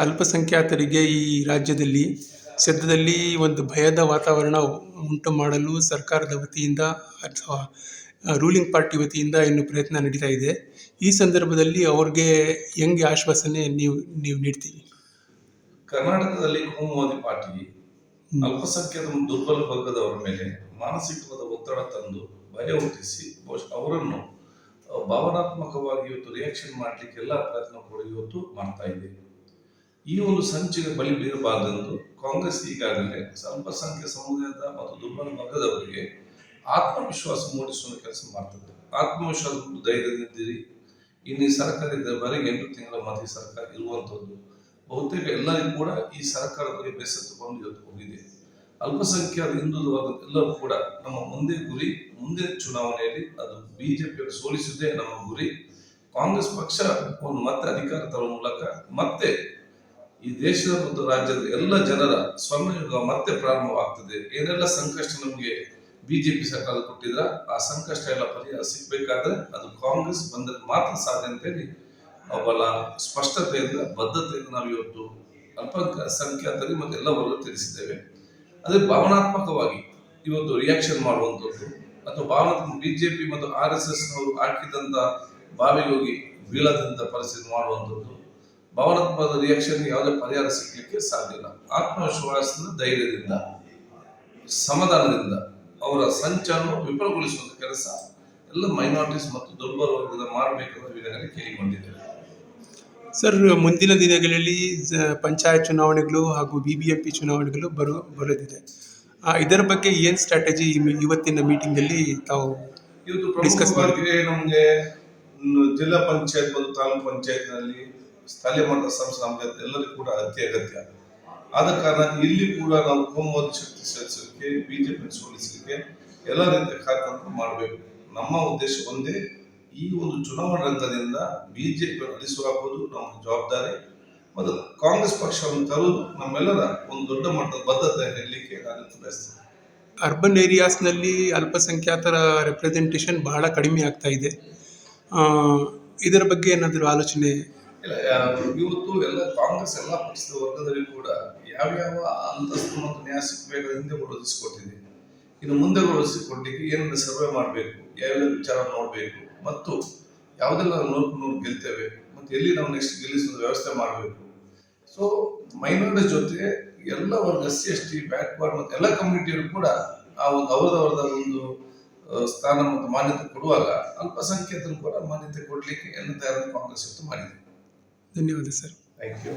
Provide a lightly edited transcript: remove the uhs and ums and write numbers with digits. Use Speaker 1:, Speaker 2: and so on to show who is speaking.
Speaker 1: ಅಲ್ಪಸಂಖ್ಯಾತರಿಗೆ ಈ ರಾಜ್ಯದಲ್ಲಿ ಸದ್ಯದಲ್ಲಿ ಒಂದು ಭಯದ ವಾತಾವರಣ ಉಂಟು ಮಾಡಲು ಸರ್ಕಾರದ ವತಿಯಿಂದ ಅಥವಾ ರೂಲಿಂಗ್ ಪಾರ್ಟಿ ವತಿಯಿಂದ ಇನ್ನು ಪ್ರಯತ್ನ ನಡೀತಾ ಇದೆ. ಈ ಸಂದರ್ಭದಲ್ಲಿ ಅವ್ರಿಗೆ ಹೆಂಗೆ ಆಶ್ವಾಸನೆ ನೀವು ನೀಡ್ತೀವಿ?
Speaker 2: ಕರ್ನಾಟಕದಲ್ಲಿ ಕೋಮುವಾದಿ ಪಾರ್ಟಿ ಅಲ್ಪಸಂಖ್ಯಾತ ದುರ್ಬಲ ವರ್ಗದವರ ಮೇಲೆ ಮಾನಸಿಕವಾದ ಒತ್ತಡ ತಂದು ಭಯ ಹುಟ್ಟಿಸಿ ಅವರನ್ನು ಭಾವನಾತ್ಮಕವಾಗಿ ಇವತ್ತು ರಿಯಾಕ್ಷನ್ ಮಾಡಲಿಕ್ಕೆ ಎಲ್ಲ ಪ್ರಯತ್ನ ಕೂಡ ಇವತ್ತು ಮಾಡ್ತಾ ಇದೆ. ಈ ಒಂದು ಸಂಚಿಗೆ ಬಲಿ ಬೀರಬಾರದೆಂದು ಕಾಂಗ್ರೆಸ್ ಈಗಾಗಲೇ ಅಲ್ಪಸಂಖ್ಯಾತ ಸಮುದಾಯದ ಮತ್ತು ದುರ್ಬಲ ವರ್ಗದವರಿಗೆ ಆತ್ಮವಿಶ್ವಾಸ ಮೂಡಿಸುವ ಕೆಲಸ ಮಾಡ್ತದೆ. ಆತ್ಮವಿಶ್ವಾಸ ಮತ್ತು ಧೈರ್ಯದಿಂದಿರಿ. ಇನ್ನು ಈ ಸರ್ಕಾರ ಬರೀ 8 ತಿಂಗಳ ಮಧ್ಯೆ ಸರ್ಕಾರ ಇರುವಂತದ್ದು ಬಹುತೇಕ ಎಲ್ಲರಿಗೂ ಕೂಡ ಈ ಸರ್ಕಾರದ ಬಗ್ಗೆ ಬೇಸತ್ತುಕೊಂಡು ಇವತ್ತು ಹೋಗಿದೆ. ಅಲ್ಪಸಂಖ್ಯಾತ ಹಿಂದೂ ವರ್ಗದ ಎಲ್ಲರೂ ಕೂಡ ನಮ್ಮ ಮುಂದೆ ಗುರಿ, ಮುಂದಿನ ಚುನಾವಣೆಯಲ್ಲಿ ಅದು ಬಿಜೆಪಿಯನ್ನು ಸೋಲಿಸುವುದೇ ನಮ್ಮ ಗುರಿ. ಕಾಂಗ್ರೆಸ್ ಪಕ್ಷ ಒಂದು ಮತ್ತೆ ಅಧಿಕಾರ ತರುವ ಮೂಲಕ ಮತ್ತೆ ಈ ದೇಶದ ಮತ್ತು ರಾಜ್ಯದ ಎಲ್ಲ ಜನರ ಸ್ವರ್ಣಯುಗ ಮತ್ತೆ ಪ್ರಾರಂಭವಾಗ್ತದೆ. ಏನೆಲ್ಲ ಸಂಕಷ್ಟ ನಮಗೆ ಬಿಜೆಪಿ ಸರ್ಕಾರ ಕೊಟ್ಟಿದ್ರ ಆ ಸಂಕಷ್ಟ ಎಲ್ಲ ಪರಿಹಾರ ಸಿಗ್ಬೇಕಾದ್ರೆ ಅದು ಕಾಂಗ್ರೆಸ್ ಬಂದರೆ ಮಾತ್ರ ಸಾಧ್ಯ ಅಂತೇಳಿ ಬಹಳ ಸ್ಪಷ್ಟತೆಯಿಂದ ಬದ್ಧತೆಯಿಂದ ನಾವು ಇವತ್ತು ಅಲ್ಪಸಂಖ್ಯಾತರಿಗೆ ಮತ್ತು ಎಲ್ಲ ವರ್ಗ ತಿಳಿಸಿದ್ದೇವೆ. ಅದೇ ಭಾವನಾತ್ಮಕವಾಗಿ ಇವತ್ತು ರಿಯಾಕ್ಷನ್ ಮಾಡುವಂಥದ್ದು ಅಥವಾ ಭಾವನಾತ್ಮಕ ಬಿಜೆಪಿ ಮತ್ತು RSS ನವರು ಹಾಕಿದಂತ ಬಾವಿಗೆ ಹೋಗಿ ಬೀಳದಂತ ಪರಿಸ್ಥಿತಿ ಮಾಡುವಂಥದ್ದು ಭಾವನಾತ್ಮಕ ರಿಯಾಕ್ಷನ್ ಯಾವುದೇ ಪರಿಹಾರ ಸಿಗ್ಲಿಕ್ಕೆ ಸಾಧ್ಯ ಇಲ್ಲ. ಆತ್ಮವಿಶ್ವಾಸದಿಂದ, ಧೈರ್ಯದಿಂದ, ಸಮಾಧಾನದಿಂದ ಅವರ ಸಂಚನ್ನು ವಿಫಲಗೊಳಿಸುವಂತ ಕೆಲಸ ಎಲ್ಲ ಮೈನಾರಿಟೀಸ್ ಮತ್ತು ದುರ್ಬಲ ವರ್ಗದ ಮಾಡಬೇಕೆಂದು ಈಗಾಗಲೇ ಕೇಳಿಕೊಂಡಿದ್ದೇವೆ.
Speaker 1: ಸರ್, ಮುಂದಿನ ದಿನಗಳಲ್ಲಿ ಪಂಚಾಯತ್ ಚುನಾವಣೆಗಳು ಹಾಗೂ BBMP ಚುನಾವಣೆಗಳು ಬರೋದಿದೆ. ಇದರ ಬಗ್ಗೆ ಏನ್ ಸ್ಟ್ರಾಟಜಿ ಇವತ್ತಿನ ಮೀಟಿಂಗ್ ಅಲ್ಲಿ ತಾವು ಡಿಸ್ಕಸ್
Speaker 2: ಮಾಡಿದ್ರೆ? ನಮಗೆ ಜಿಲ್ಲಾ ಪಂಚಾಯತ್ ಮತ್ತು ತಾಲೂಕು ಪಂಚಾಯತ್ ನಲ್ಲಿ ಸ್ಥಳೀಯ ಮಟ್ಟದ ಸಂಸ್ಥೆ ನಮಗೆ ಎಲ್ಲರಿಗೂ ಕೂಡ ಅತ್ಯಗತ್ಯ. ಆದ ಕಾರಣ ಇಲ್ಲಿ ಕೂಡ ನಾವು ಕೋಮುವಾದಿ ಶಕ್ತಿ ಸೇರಿಸಲಿಕ್ಕೆ, ಬಿಜೆಪಿ ಸೋಲಿಸಲಿಕ್ಕೆ ಎಲ್ಲ ರೀತಿಯ ಕಾರ್ಯಕ್ರಮ ಮಾಡಬೇಕು. ನಮ್ಮ ಉದ್ದೇಶ ಒಂದೇ, ಈ ಒಂದು ಚುನಾವಣಾ ರಂಗದಿಂದ ಬಿಜೆಪಿ ಅಳಿಸಿ ಹಾಕುವುದು ನಮ್ಮ ಜವಾಬ್ದಾರಿ ಮತ್ತು ಕಾಂಗ್ರೆಸ್ ಪಕ್ಷವನ್ನು ತರುವುದು ನಮ್ಮೆಲ್ಲರ ಒಂದು ದೊಡ್ಡ ಮಟ್ಟದ ಬದ್ಧತೆ ಹೇಳಲಿಕ್ಕೆ ನಾನು ಬಯಸ್ತೇನೆ.
Speaker 1: ಅರ್ಬನ್ ಏರಿಯಾಸ್ನಲ್ಲಿ ಅಲ್ಪಸಂಖ್ಯಾತರ ರೆಪ್ರೆಸೆಂಟೇಷನ್ ಬಹಳ ಕಡಿಮೆ ಆಗ್ತಾ ಇದೆ. ಇದರ ಬಗ್ಗೆ ಏನಾದರೂ ಆಲೋಚನೆ
Speaker 2: ಇಲ್ಲ? ಇವತ್ತು ಎಲ್ಲ ಕಾಂಗ್ರೆಸ್ ಎಲ್ಲ ಪಕ್ಷದ ವರ್ಗದಲ್ಲಿ ಕೂಡ ಯಾವ್ಯಾವ ಅಂತಸ್ತು ಮತ್ತು ನ್ಯಾಯ ಸಿಗಬೇಕಾದ ಹಿಂದೆ ಒದಗಿಸಿಕೊಟ್ಟಿದೆ. ಇನ್ನು ಮುಂದೆ ಒದಗಿಸಿಕೊಡ್ಲಿಕ್ಕೆ ಏನೆಲ್ಲ ಸರ್ವೆ ಮಾಡಬೇಕು, ಯಾವ್ಯಾವ ವಿಚಾರ ನೋಡಬೇಕು ಮತ್ತು ಯಾವುದೆಲ್ಲ 100% ಗೆಲ್ತೇವೆ ಮತ್ತು ಎಲ್ಲಿ ನಾವು ನೆಕ್ಸ್ಟ್ ಗೆಲ್ಲಿಸುವ ವ್ಯವಸ್ಥೆ ಮಾಡಬೇಕು. ಸೊ ಮೈನಾರಿಟಿ ಜೊತೆ ಎಲ್ಲ ವರ್ಗ SC/ST, ಬ್ಯಾಕ್ವರ್ಡ್ ಮತ್ತು ಎಲ್ಲ ಕಮ್ಯುನಿಟಿಯರು ಕೂಡ ಆ ಒಂದು ಅವರದವರದ ಒಂದು ಸ್ಥಾನ ಮತ್ತು ಮಾನ್ಯತೆ ಕೊಡುವಾಗ ಅಲ್ಪಸಂಖ್ಯಾತರು ಕೂಡ ಮಾನ್ಯತೆ ಕೊಡಲಿಕ್ಕೆ ಎಲ್ಲ ತಯಾರಿ ಕಾಂಗ್ರೆಸ್ ಇವತ್ತು ಮಾಡಿದೆ.
Speaker 1: ಧನ್ಯವಾದ ಸರ್.
Speaker 2: Thank you.